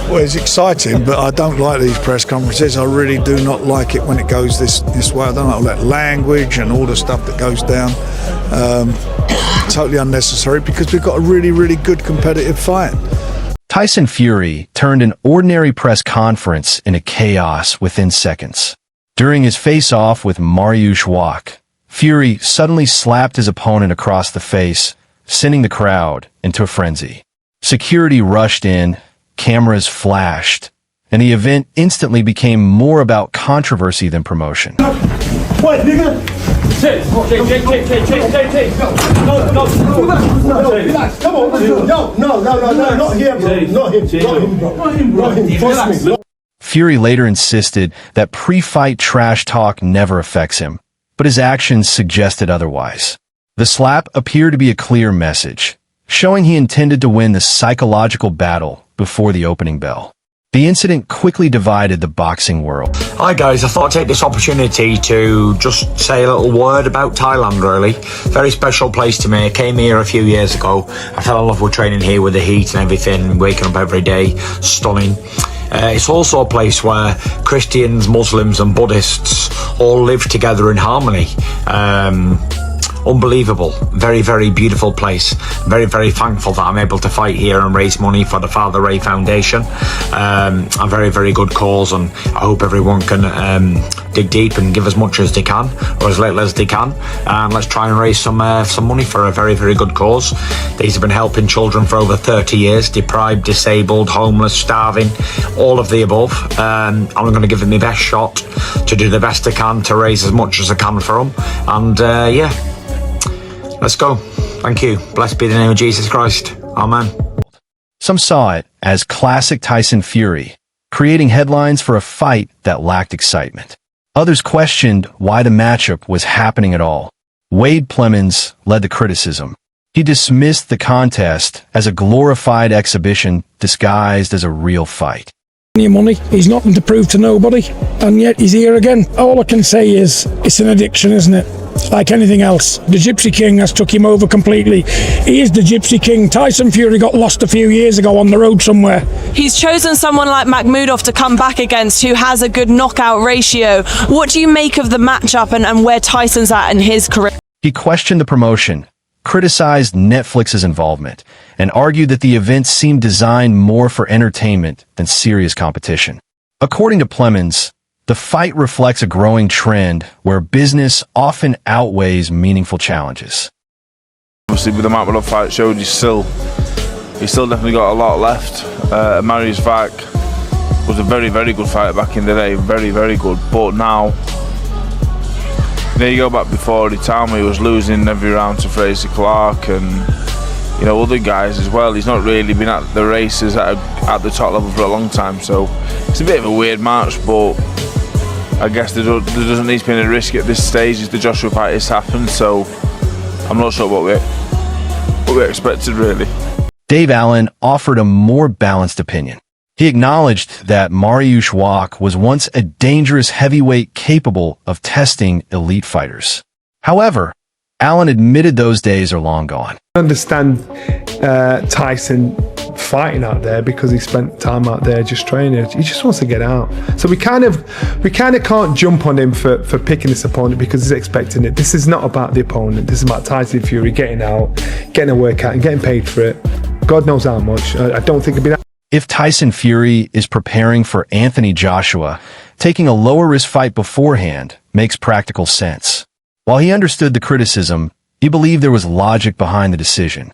Well, it's exciting, but I don't like these press conferences. I really do not like it when it goes this way. I don't like all that language and all the stuff that goes down. Totally unnecessary because we've got a really, really good competitive fight. Tyson Fury turned an ordinary press conference into chaos within seconds. During his face-off with Mariusz Wach, Fury suddenly slapped his opponent across the face, sending the crowd into a frenzy. Security rushed in, cameras flashed, and the event instantly became more about controversy than promotion. Wait, nigga! No, Fury later insisted that pre-fight trash talk never affects him, but his actions suggested otherwise. The slap appeared to be a clear message, showing he intended to win the psychological battle before the opening bell. The incident quickly divided the boxing world. Hi guys, I thought I'd take this opportunity to just say a little word about Thailand really. Very special place to me. I came here a few years ago. I fell in love with training here with the heat and everything, waking up every day, stunning. It's also a place where Christians, Muslims and Buddhists all live together in harmony. Unbelievable. Very, very beautiful place. Very, very thankful that I'm able to fight here and raise money for the Father Ray Foundation. A very, very good cause, and I hope everyone can dig deep and give as much as they can, or as little as they can, and let's try and raise some money for a very, very good cause. These have been helping children for over 30 years, deprived, disabled, homeless, starving, all of the above. I'm going to give it my best shot to do the best I can to raise as much as I can for them, and yeah. Let's go. Thank you. Blessed be the name of Jesus Christ. Amen. Some saw it as classic Tyson Fury, creating headlines for a fight that lacked excitement. Others questioned why the matchup was happening at all. Wade Plemons led the criticism. He dismissed the contest as a glorified exhibition disguised as a real fight. Your money, he's nothing to prove to nobody, and yet he's here again. All I can say is, it's an addiction, isn't it? Like anything else. The Gypsy King has took him over completely. He is the Gypsy King. Tyson Fury got lost a few years ago on the road somewhere. He's chosen someone like Makhmudov to come back against, who has a good knockout ratio. What do you make of the matchup and where Tyson's at in his career? He questioned the promotion, criticized Netflix's involvement, and argued that the event seemed designed more for entertainment than serious competition. According to Plemons, the fight reflects a growing trend where business often outweighs meaningful challenges. Obviously, with the Makhmudov fight showed, he's still definitely got a lot left. Mariusz Wach was a very, very good fighter back in the day, very, very good. But now, there you go back before, the time he was losing every round to Fraser Clark and other guys as well. He's not really been at the races at the top level for a long time, so it's a bit of a weird match, but I guess there doesn't need to be any risk at this stage as the Joshua fight has happened, so I'm not sure what we expected really. Dave Allen offered a more balanced opinion. He acknowledged that Mariusz Wach was once a dangerous heavyweight capable of testing elite fighters. However, Allen admitted those days are long gone. I understand Tyson fighting out there because he spent time out there just training. He just wants to get out. So we kind of can't jump on him for picking this opponent because he's expecting it. This is not about the opponent. This is about Tyson Fury getting out, getting a workout and getting paid for it. God knows how much. I don't think it'd be that. If Tyson Fury is preparing for Anthony Joshua, taking a lower-risk fight beforehand makes practical sense. While he understood the criticism, he believed there was logic behind the decision.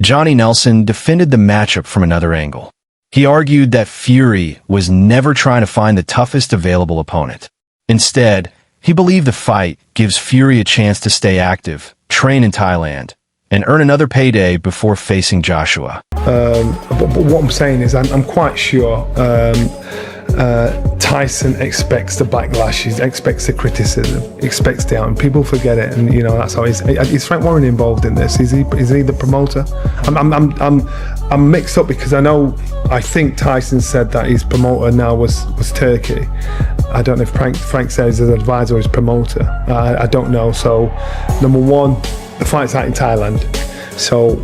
Johnny Nelson defended the matchup from another angle. He argued that Fury was never trying to find the toughest available opponent. Instead, he believed the fight gives Fury a chance to stay active, train in Thailand, and earn another payday before facing Joshua. But what I'm saying is I'm quite sure Tyson expects the backlash, he expects the criticism, expects the out, and people forget it, and that's how is Frank Warren involved in this? Is he the promoter? I'm mixed up because I think Tyson said that his promoter now was Turkey, I don't know if Frank says his advisor or his promoter. I don't know. So, number one, the fight's out in Thailand. So,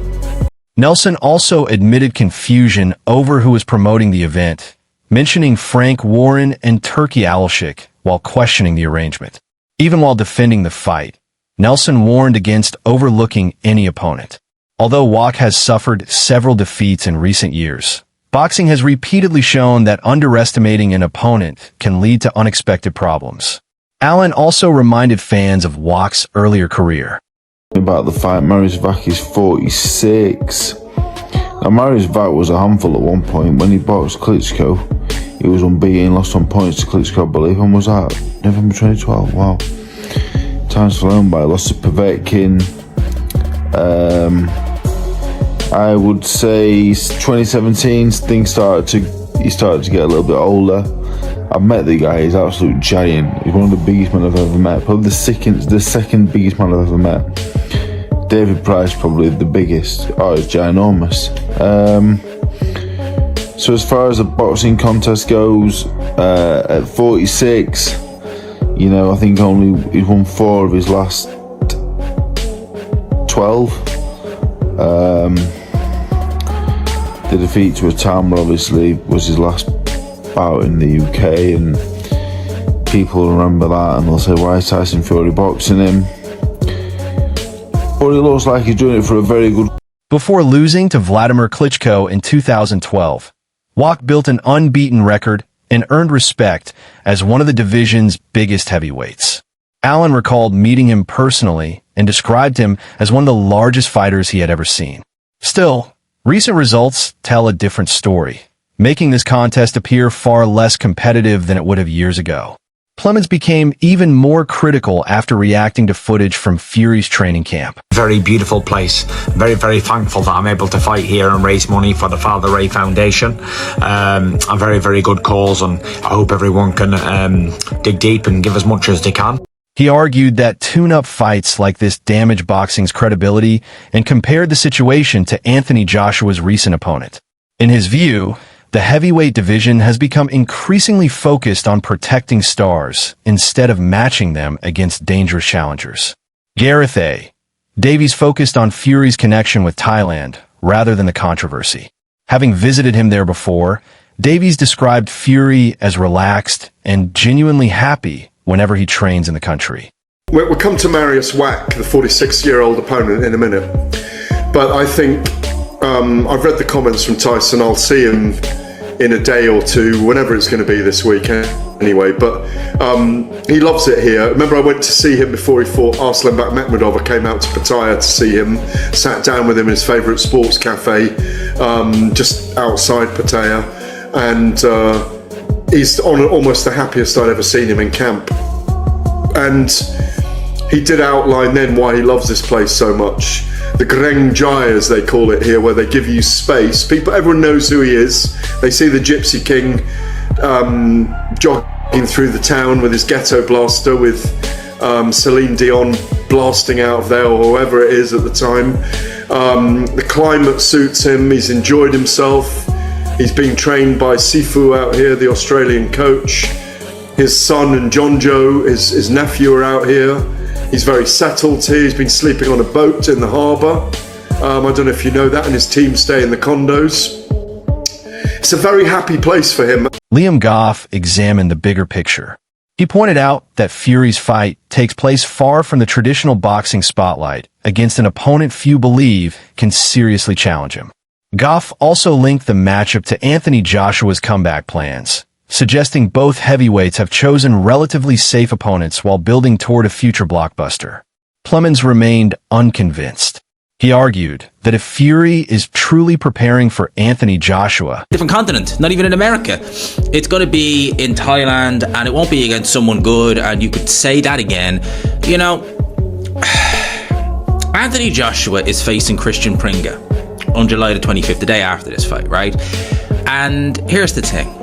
Nelson also admitted confusion over who was promoting the event, mentioning Frank Warren and Turkey Alshik while questioning the arrangement. Even while defending the fight, Nelson warned against overlooking any opponent. Although Wach has suffered several defeats in recent years, boxing has repeatedly shown that underestimating an opponent can lead to unexpected problems. Allen also reminded fans of Wach's earlier career. About the fight, Mariusz Wach is 46. Now, Mariusz Wach was a handful at one point. When he boxed Klitschko, he was unbeaten, lost on points to Klitschko, I believe. When was that? November 2012. Wow. Time's flown by. Lost to Povetkin. I would say 2017, he started to get a little bit older. I've met the guy, he's an absolute giant. He's one of the biggest men I've ever met. Probably the second biggest man I've ever met. David Price, probably the biggest. Oh, he's ginormous. So as far as the boxing contest goes, at 46, you know, I think he's won 4 of his last 12. The defeat to Atama obviously was his last bout in the UK, and people remember that and they'll say, why is Tyson Fury boxing him? But it looks like he's doing it for a very good... Before losing to Vladimir Klitschko in 2012, Wach built an unbeaten record and earned respect as one of the division's biggest heavyweights. Allen recalled meeting him personally and described him as one of the largest fighters he had ever seen. Still, recent results tell a different story, making this contest appear far less competitive than it would have years ago. Plemons became even more critical after reacting to footage from Fury's training camp. Very beautiful place. Very, very thankful that I'm able to fight here and raise money for the Father Ray Foundation. A very, very good cause, and I hope everyone can dig deep and give as much as they can. He argued that tune-up fights like this damage boxing's credibility and compared the situation to Anthony Joshua's recent opponent. In his view, the heavyweight division has become increasingly focused on protecting stars instead of matching them against dangerous challengers. Gareth A. Davies focused on Fury's connection with Thailand rather than the controversy. Having visited him there before, Davies described Fury as relaxed and genuinely happy whenever he trains in the country. We'll come to Mariusz Wach, the 46-year-old opponent, in a minute. But I think I've read the comments from Tyson. I'll see him in a day or two, whenever it's going to be this week anyway. But he loves it here. Remember, I went to see him before he fought Arslanbek Makhmudov. I came out to Pattaya to see him, sat down with him in his favourite sports cafe just outside Pattaya. And he's on almost the happiest I'd ever seen him in camp. And he did outline then why he loves this place so much. The Greng Jai, as they call it here, where they give you space. Everyone knows who he is. They see the Gypsy King jogging through the town with his ghetto blaster, with Celine Dion blasting out of there, or whoever it is at the time. The climate suits him. He's enjoyed himself. He's being trained by Sifu out here, the Australian coach. His son and Jonjo, his nephew, are out here. He's very settled here. He's been sleeping on a boat in the harbour. I don't know if you know that, and his team stay in the condos. It's a very happy place for him. Liam Goff examined the bigger picture. He pointed out that Fury's fight takes place far from the traditional boxing spotlight against an opponent few believe can seriously challenge him. Goff also linked the matchup to Anthony Joshua's comeback plans, suggesting both heavyweights have chosen relatively safe opponents while building toward a future blockbuster. Plemons remained unconvinced. He argued that if Fury is truly preparing for Anthony Joshua, different continent, not even in America, it's going to be in Thailand, and it won't be against someone good, and you could say that again. You know, Anthony Joshua is facing Christian Pringa on July the 25th, the day after this fight, right? And here's the thing.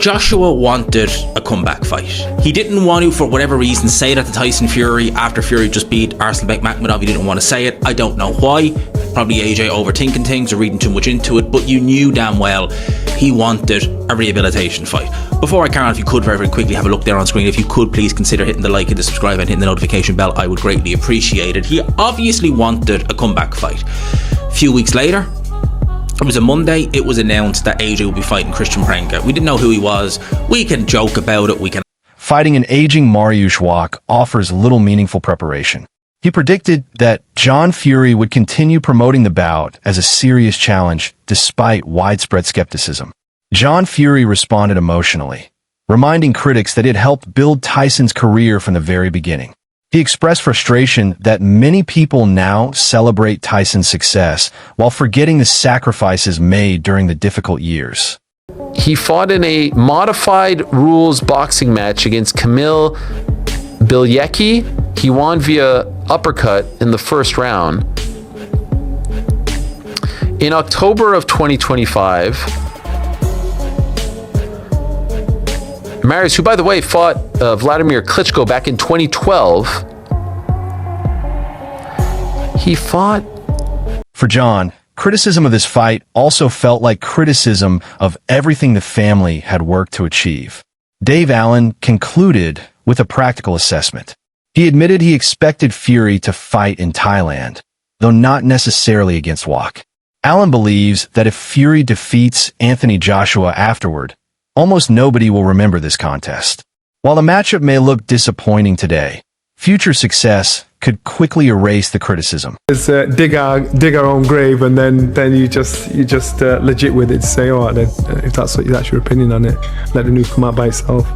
Joshua wanted a comeback fight. He didn't want to, for whatever reason, say that to Tyson Fury after Fury just beat Arslanbek Makhmudov. He didn't want to say it. I don't know why. probably AJ overthinking things or reading too much into it, but you knew damn well he wanted a rehabilitation fight. Before I carry on, if you could very, very quickly have a look there on screen, if you could please consider hitting the like and the subscribe and hitting the notification bell, I would greatly appreciate it. He obviously wanted a comeback fight. A few weeks later, it was a Monday, it was announced that AJ would be fighting Christian Prenga. We didn't know who he was. We can joke about it, we can... Fighting an aging Mariusz Wach offers little meaningful preparation. He predicted that John Fury would continue promoting the bout as a serious challenge despite widespread skepticism. John Fury responded emotionally, reminding critics that it helped build Tyson's career from the very beginning. He expressed frustration that many people now celebrate Tyson's success while forgetting the sacrifices made during the difficult years. He fought in a modified rules boxing match against Kamil Bilecki. He won via uppercut in the first round. In October of 2025, Mariusz, who by the way fought Vladimir Klitschko back in 2012, he fought... For John, criticism of this fight also felt like criticism of everything the family had worked to achieve. Dave Allen concluded with a practical assessment. He admitted he expected Fury to fight in Thailand, though not necessarily against Wach. Allen believes that if Fury defeats Anthony Joshua afterward, almost nobody will remember this contest. While the matchup may look disappointing today, future success could quickly erase the criticism. It's dig our own grave, and then you just legit with it to say, all right, then, if that's your opinion on it, let the news come out by itself.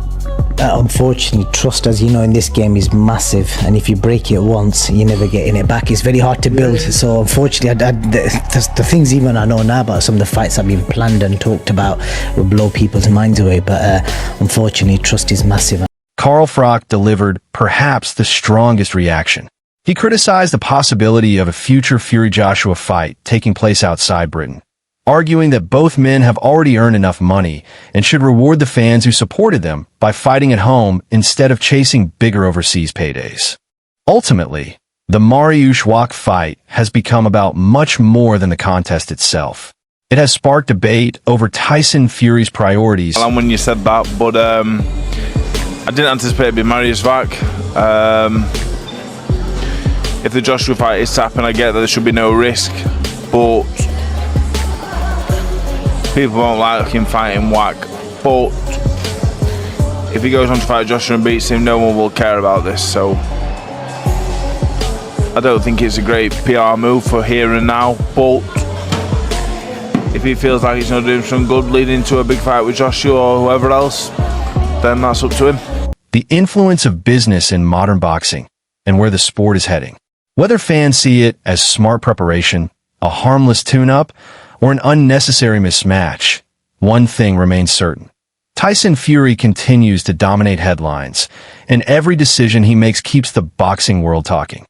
Unfortunately, trust, as you know, in this game is massive, and if you break it once, you're never getting it back. It's very hard to build. So unfortunately, the things even I know now about some of the fights that have been planned and talked about will blow people's minds away, but unfortunately, trust is massive. Carl Froch delivered perhaps the strongest reaction. He criticized the possibility of a future Fury-Joshua fight taking place outside Britain, arguing that both men have already earned enough money and should reward the fans who supported them by fighting at home instead of chasing bigger overseas paydays. Ultimately, the Mariusz Wach fight has become about much more than the contest itself. It has sparked debate over Tyson Fury's priorities. And when you said that, but I didn't anticipate it being Mariusz Wach. If the Joshua fight is to happen, I get that there should be no risk, but people won't like him fighting Wach. But if he goes on to fight Joshua and beats him, no one will care about this. So I don't think it's a great PR move for here and now. But if he feels like he's not doing some good leading to a big fight with Joshua or whoever else, then that's up to him. The influence of business in modern boxing and where the sport is heading. Whether fans see it as smart preparation, a harmless tune-up, or an unnecessary mismatch, one thing remains certain. Tyson Fury continues to dominate headlines, and every decision he makes keeps the boxing world talking.